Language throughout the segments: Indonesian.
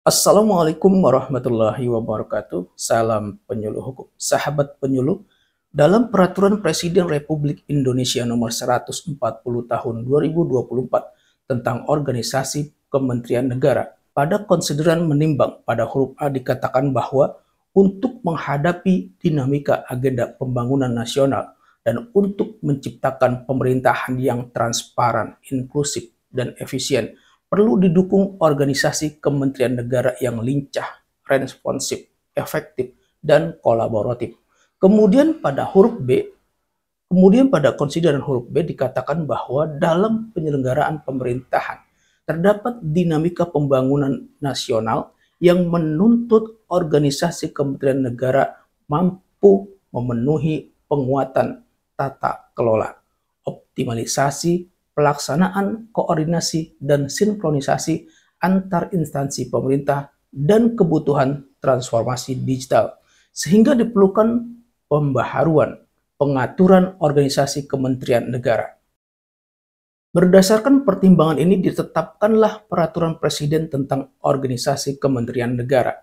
Assalamualaikum warahmatullahi wabarakatuh. Salam penyuluh hukum. Sahabat penyuluh, dalam Peraturan Presiden Republik Indonesia Nomor 140 Tahun 2024 tentang Organisasi Kementerian Negara, pada konsideran menimbang pada huruf A dikatakan bahwa untuk menghadapi dinamika agenda pembangunan nasional dan untuk menciptakan pemerintahan yang transparan, inklusif, dan efisien, perlu didukung organisasi kementerian negara yang lincah, responsif, efektif, dan kolaboratif. Kemudian pada konsideran huruf B dikatakan bahwa dalam penyelenggaraan pemerintahan terdapat dinamika pembangunan nasional yang menuntut organisasi kementerian negara mampu memenuhi penguatan tata kelola, optimalisasi pelaksanaan, koordinasi, dan sinkronisasi antar instansi pemerintah dan kebutuhan transformasi digital, sehingga diperlukan pembaharuan pengaturan organisasi kementerian negara. Berdasarkan pertimbangan ini ditetapkanlah Peraturan Presiden tentang Organisasi Kementerian Negara.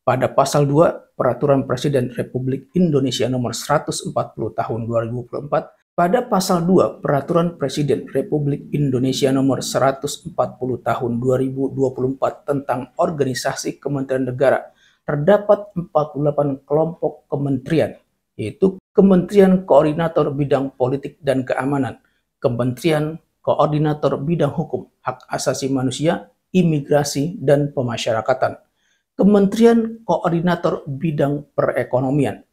Pada pasal 2 Peraturan Presiden Republik Indonesia Nomor 140 Tahun 2024, pada pasal 2 Peraturan Presiden Republik Indonesia Nomor 140 Tahun 2024 tentang Organisasi Kementerian Negara, terdapat 48 kelompok kementerian, yaitu Kementerian Koordinator Bidang Politik dan Keamanan, Kementerian Koordinator Bidang Hukum, Hak Asasi Manusia, Imigrasi, dan Pemasyarakatan, Kementerian Koordinator Bidang Perekonomian,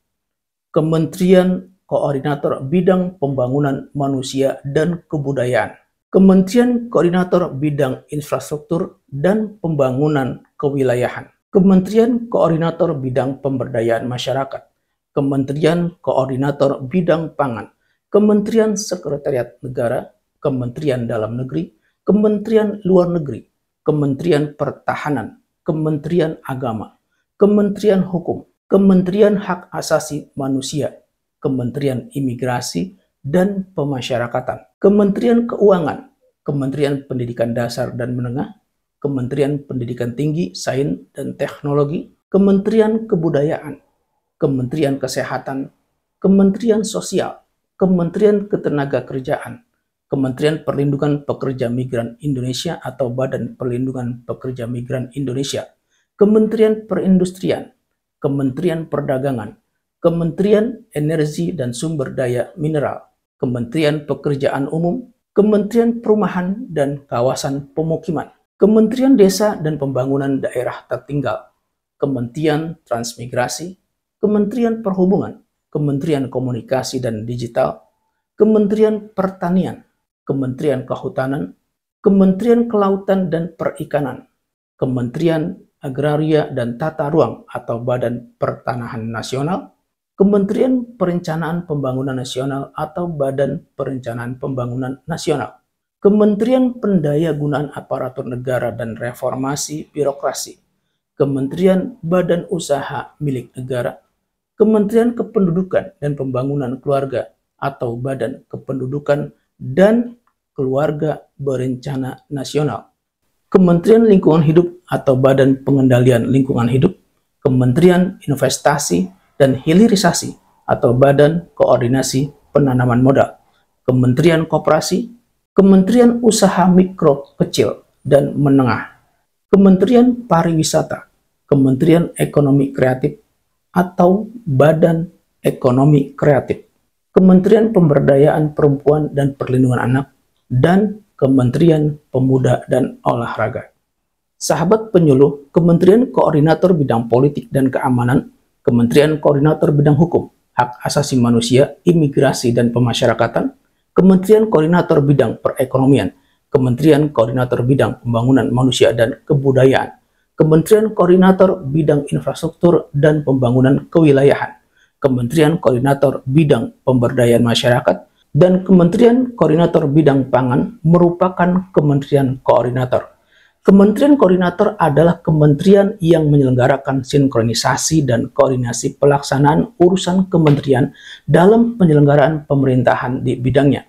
Kementerian Koordinator Bidang Pembangunan Manusia dan Kebudayaan, Kementerian Koordinator Bidang Infrastruktur dan Pembangunan Kewilayahan, Kementerian Koordinator Bidang Pemberdayaan Masyarakat, Kementerian Koordinator Bidang Pangan, Kementerian Sekretariat Negara, Kementerian Dalam Negeri, Kementerian Luar Negeri, Kementerian Pertahanan, Kementerian Agama, Kementerian Hukum, Kementerian Hak Asasi Manusia, Kementerian Imigrasi dan Pemasyarakatan, Kementerian Keuangan, Kementerian Pendidikan Dasar dan Menengah, Kementerian Pendidikan Tinggi, Sains dan Teknologi, Kementerian Kebudayaan, Kementerian Kesehatan, Kementerian Sosial, Kementerian Ketenagakerjaan, Kementerian Perlindungan Pekerja Migran Indonesia atau Badan Perlindungan Pekerja Migran Indonesia, Kementerian Perindustrian, Kementerian Perdagangan, Kementerian Energi dan Sumber Daya Mineral, Kementerian Pekerjaan Umum, Kementerian Perumahan dan Kawasan Pemukiman, Kementerian Desa dan Pembangunan Daerah Tertinggal, Kementerian Transmigrasi, Kementerian Perhubungan, Kementerian Komunikasi dan Digital, Kementerian Pertanian, Kementerian Kehutanan, Kementerian Kelautan dan Perikanan, Kementerian Agraria dan Tata Ruang atau Badan Pertanahan Nasional, Kementerian Perencanaan Pembangunan Nasional atau Badan Perencanaan Pembangunan Nasional, Kementerian Pendayagunaan Aparatur Negara dan Reformasi Birokrasi, Kementerian Badan Usaha Milik Negara, Kementerian Kependudukan dan Pembangunan Keluarga atau Badan Kependudukan dan Keluarga Berencana Nasional, Kementerian Lingkungan Hidup atau Badan Pengendalian Lingkungan Hidup, Kementerian Investasi dan Hilirisasi atau Badan Koordinasi Penanaman Modal, Kementerian Koperasi, Kementerian Usaha Mikro, Kecil, dan Menengah, Kementerian Pariwisata, Kementerian Ekonomi Kreatif atau Badan Ekonomi Kreatif, Kementerian Pemberdayaan Perempuan dan Perlindungan Anak, dan Kementerian Pemuda dan Olahraga. Sahabat penyuluh, Kementerian Koordinator Bidang Politik dan Keamanan, Kementerian Koordinator Bidang Hukum, Hak Asasi Manusia, Imigrasi dan Pemasyarakatan, Kementerian Koordinator Bidang Perekonomian, Kementerian Koordinator Bidang Pembangunan Manusia dan Kebudayaan, Kementerian Koordinator Bidang Infrastruktur dan Pembangunan Kewilayahan, Kementerian Koordinator Bidang Pemberdayaan Masyarakat, dan Kementerian Koordinator Bidang Pangan merupakan kementerian koordinator. Kementerian koordinator adalah kementerian yang menyelenggarakan sinkronisasi dan koordinasi pelaksanaan urusan kementerian dalam penyelenggaraan pemerintahan di bidangnya.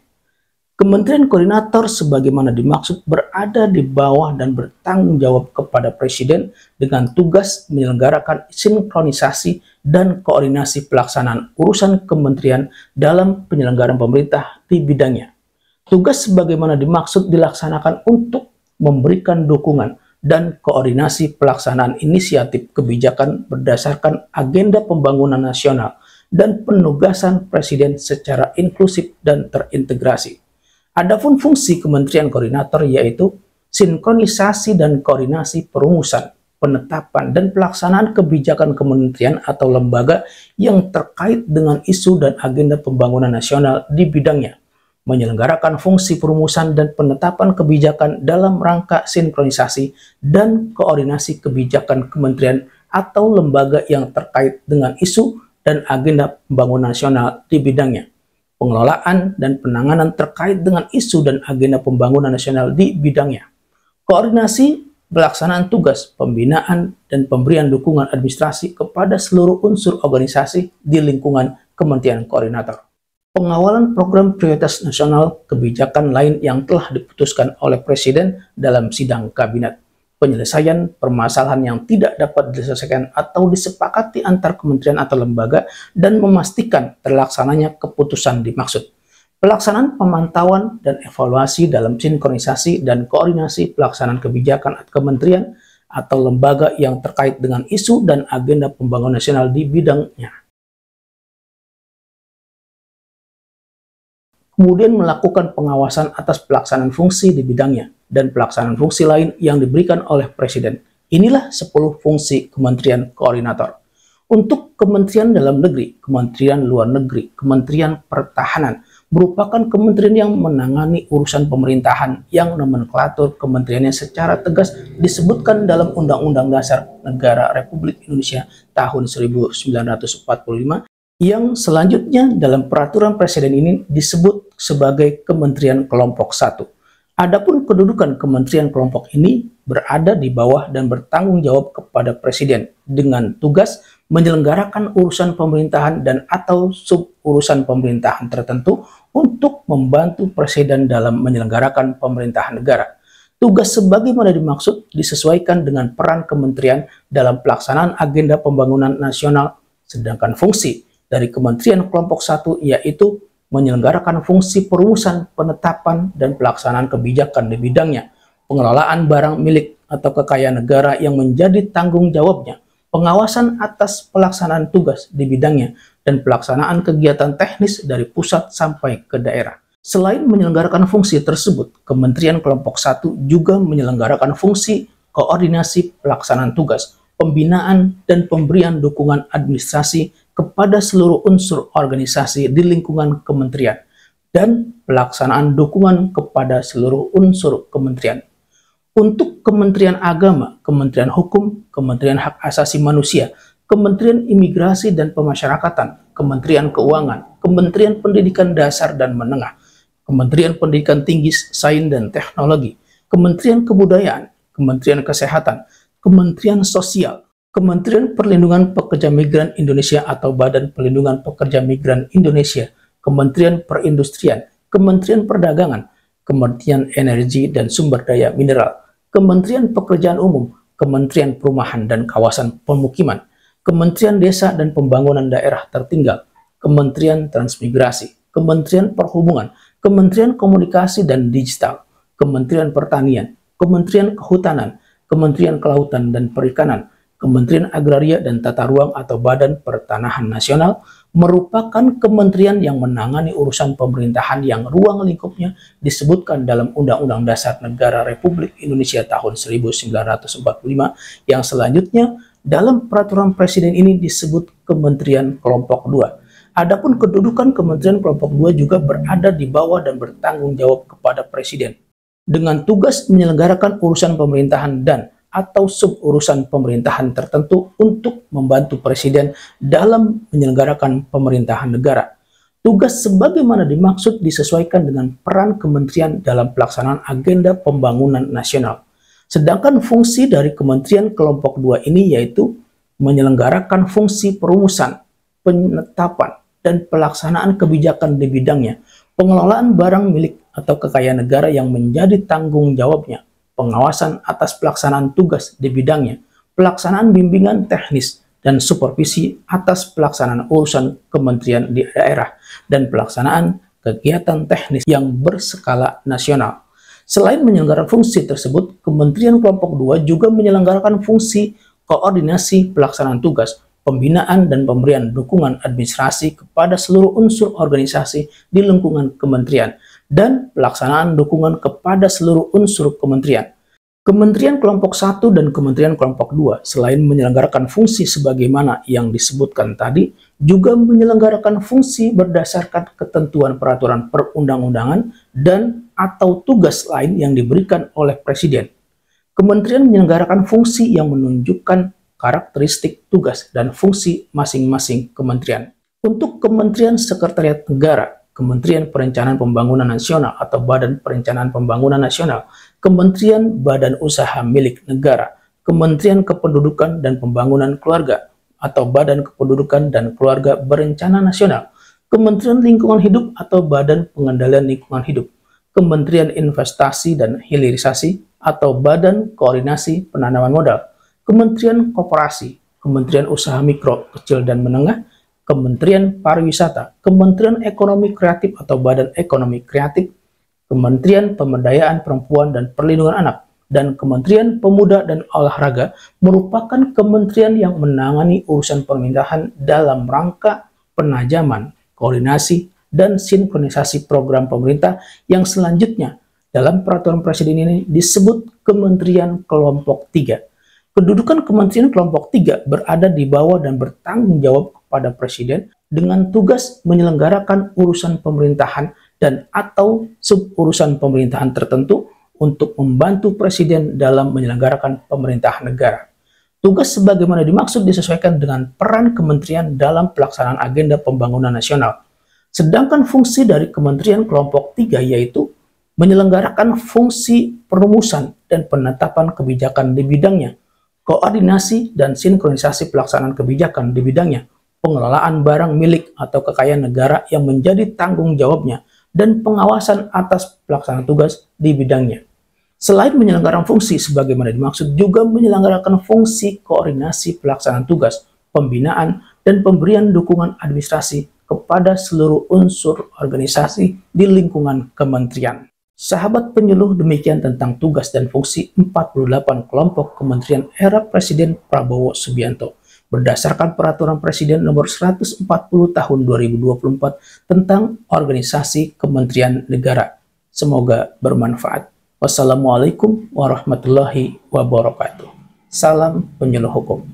Kementerian Koordinator sebagaimana dimaksud berada di bawah dan bertanggung jawab kepada Presiden dengan tugas menyelenggarakan sinkronisasi dan koordinasi pelaksanaan urusan kementerian dalam penyelenggaraan pemerintah di bidangnya. Tugas sebagaimana dimaksud dilaksanakan untuk memberikan dukungan dan koordinasi pelaksanaan inisiatif kebijakan berdasarkan agenda pembangunan nasional dan penugasan Presiden secara inklusif dan terintegrasi. Adapun fungsi Kementerian Koordinator yaitu sinkronisasi dan koordinasi perumusan, penetapan, dan pelaksanaan kebijakan kementerian atau lembaga yang terkait dengan isu dan agenda pembangunan nasional di bidangnya, menyelenggarakan fungsi perumusan dan penetapan kebijakan dalam rangka sinkronisasi dan koordinasi kebijakan kementerian atau lembaga yang terkait dengan isu dan agenda pembangunan nasional di bidangnya, pengelolaan dan penanganan terkait dengan isu dan agenda pembangunan nasional di bidangnya, koordinasi pelaksanaan tugas, pembinaan, dan pemberian dukungan administrasi kepada seluruh unsur organisasi di lingkungan Kementerian Koordinator, pengawalan program prioritas nasional, kebijakan lain yang telah diputuskan oleh Presiden dalam sidang kabinet, penyelesaian permasalahan yang tidak dapat diselesaikan atau disepakati antar kementerian atau lembaga dan memastikan terlaksananya keputusan dimaksud, pelaksanaan pemantauan dan evaluasi dalam sinkronisasi dan koordinasi pelaksanaan kebijakan kementerian atau lembaga yang terkait dengan isu dan agenda pembangunan nasional di bidangnya. Kemudian melakukan pengawasan atas pelaksanaan fungsi di bidangnya dan pelaksanaan fungsi lain yang diberikan oleh Presiden. Inilah 10 fungsi Kementerian Koordinator. Untuk Kementerian Dalam Negeri, Kementerian Luar Negeri, Kementerian Pertahanan merupakan kementerian yang menangani urusan pemerintahan yang nomenklatur kementeriannya secara tegas disebutkan dalam Undang-Undang Dasar Negara Republik Indonesia tahun 1945 yang selanjutnya dalam peraturan Presiden ini disebut sebagai Kementerian Kelompok 1. Adapun kedudukan Kementerian Kelompok ini berada di bawah dan bertanggung jawab kepada Presiden dengan tugas menyelenggarakan urusan pemerintahan dan atau sub-urusan pemerintahan tertentu untuk membantu Presiden dalam menyelenggarakan pemerintahan negara. Tugas sebagaimana dimaksud disesuaikan dengan peran kementerian dalam pelaksanaan agenda pembangunan nasional, sedangkan fungsi dari Kementerian Kelompok 1 yaitu menyelenggarakan fungsi perumusan, penetapan, dan pelaksanaan kebijakan di bidangnya, pengelolaan barang milik atau kekayaan negara yang menjadi tanggung jawabnya, pengawasan atas pelaksanaan tugas di bidangnya, dan pelaksanaan kegiatan teknis dari pusat sampai ke daerah. Selain menyelenggarakan fungsi tersebut, Kementerian Kelompok 1 juga menyelenggarakan fungsi koordinasi pelaksanaan tugas, pembinaan, dan pemberian dukungan administrasi kepada seluruh unsur organisasi di lingkungan kementerian, dan pelaksanaan dukungan kepada seluruh unsur kementerian. Untuk Kementerian Agama, Kementerian Hukum, Kementerian Hak Asasi Manusia, Kementerian Imigrasi dan Pemasyarakatan, Kementerian Keuangan, Kementerian Pendidikan Dasar dan Menengah, Kementerian Pendidikan Tinggi, Sains dan Teknologi, Kementerian Kebudayaan, Kementerian Kesehatan, Kementerian Sosial, Kementerian Perlindungan Pekerja Migran Indonesia atau Badan Perlindungan Pekerja Migran Indonesia, Kementerian Perindustrian, Kementerian Perdagangan, Kementerian Energi dan Sumber Daya Mineral, Kementerian Pekerjaan Umum, Kementerian Perumahan dan Kawasan Pemukiman, Kementerian Desa dan Pembangunan Daerah Tertinggal, Kementerian Transmigrasi, Kementerian Perhubungan, Kementerian Komunikasi dan Digital, Kementerian Pertanian, Kementerian Kehutanan, Kementerian Kelautan dan Perikanan, Kementerian Agraria dan Tata Ruang atau Badan Pertanahan Nasional merupakan kementerian yang menangani urusan pemerintahan yang ruang lingkupnya disebutkan dalam Undang-Undang Dasar Negara Republik Indonesia tahun 1945 yang selanjutnya dalam peraturan Presiden ini disebut Kementerian Kelompok 2. Adapun kedudukan Kementerian Kelompok 2 juga berada di bawah dan bertanggung jawab kepada Presiden dengan tugas menyelenggarakan urusan pemerintahan dan atau sub-urusan pemerintahan tertentu untuk membantu Presiden dalam menyelenggarakan pemerintahan negara. Tugas sebagaimana dimaksud disesuaikan dengan peran kementerian dalam pelaksanaan agenda pembangunan nasional. Sedangkan fungsi dari Kementerian Kelompok 2 ini yaitu menyelenggarakan fungsi perumusan, penetapan, dan pelaksanaan kebijakan di bidangnya, pengelolaan barang milik atau kekayaan negara yang menjadi tanggung jawabnya, pengawasan atas pelaksanaan tugas di bidangnya, pelaksanaan bimbingan teknis dan supervisi atas pelaksanaan urusan kementerian di daerah, dan pelaksanaan kegiatan teknis yang berskala nasional. Selain menyelenggarakan fungsi tersebut, Kementerian Kelompok 2 juga menyelenggarakan fungsi koordinasi pelaksanaan tugas, pembinaan dan pemberian dukungan administrasi kepada seluruh unsur organisasi di lingkungan kementerian, dan pelaksanaan dukungan kepada seluruh unsur kementerian. Kementerian Kelompok 1 dan Kementerian Kelompok 2 selain menyelenggarakan fungsi sebagaimana yang disebutkan tadi, juga menyelenggarakan fungsi berdasarkan ketentuan peraturan perundang-undangan dan atau tugas lain yang diberikan oleh Presiden. Kementerian menyelenggarakan fungsi yang menunjukkan karakteristik tugas dan fungsi masing-masing kementerian. Untuk Kementerian Sekretariat Negara, Kementerian Perencanaan Pembangunan Nasional atau Badan Perencanaan Pembangunan Nasional, Kementerian Badan Usaha Milik Negara, Kementerian Kependudukan dan Pembangunan Keluarga atau Badan Kependudukan dan Keluarga Berencana Nasional, Kementerian Lingkungan Hidup atau Badan Pengendalian Lingkungan Hidup, Kementerian Investasi dan Hilirisasi atau Badan Koordinasi Penanaman Modal, Kementerian Koperasi, Kementerian Usaha Mikro, Kecil dan Menengah, Kementerian Pariwisata, Kementerian Ekonomi Kreatif atau Badan Ekonomi Kreatif, Kementerian Pemberdayaan Perempuan dan Perlindungan Anak, dan Kementerian Pemuda dan Olahraga merupakan kementerian yang menangani urusan pemerintahan dalam rangka penajaman, koordinasi, dan sinkronisasi program pemerintah yang selanjutnya dalam peraturan Presiden ini disebut Kementerian Kelompok 3. Kedudukan Kementerian Kelompok 3 berada di bawah dan bertanggung jawab kepada Presiden dengan tugas menyelenggarakan urusan pemerintahan dan atau suburusan pemerintahan tertentu untuk membantu Presiden dalam menyelenggarakan pemerintahan negara. Tugas sebagaimana dimaksud disesuaikan dengan peran kementerian dalam pelaksanaan agenda pembangunan nasional. Sedangkan fungsi dari Kementerian Kelompok 3 yaitu menyelenggarakan fungsi perumusan dan penetapan kebijakan di bidangnya, koordinasi dan sinkronisasi pelaksanaan kebijakan di bidangnya, pengelolaan barang milik atau kekayaan negara yang menjadi tanggung jawabnya, dan pengawasan atas pelaksanaan tugas di bidangnya. Selain menyelenggarakan fungsi sebagaimana dimaksud, juga menyelenggarakan fungsi koordinasi pelaksanaan tugas, pembinaan, dan pemberian dukungan administrasi kepada seluruh unsur organisasi di lingkungan kementerian. Sahabat penyuluh, demikian tentang tugas dan fungsi 48 kelompok kementerian era Presiden Prabowo Subianto berdasarkan Peraturan Presiden Nomor 140 Tahun 2024 tentang organisasi kementerian negara. Semoga bermanfaat. Wassalamualaikum warahmatullahi wabarakatuh. Salam penyuluh hukum.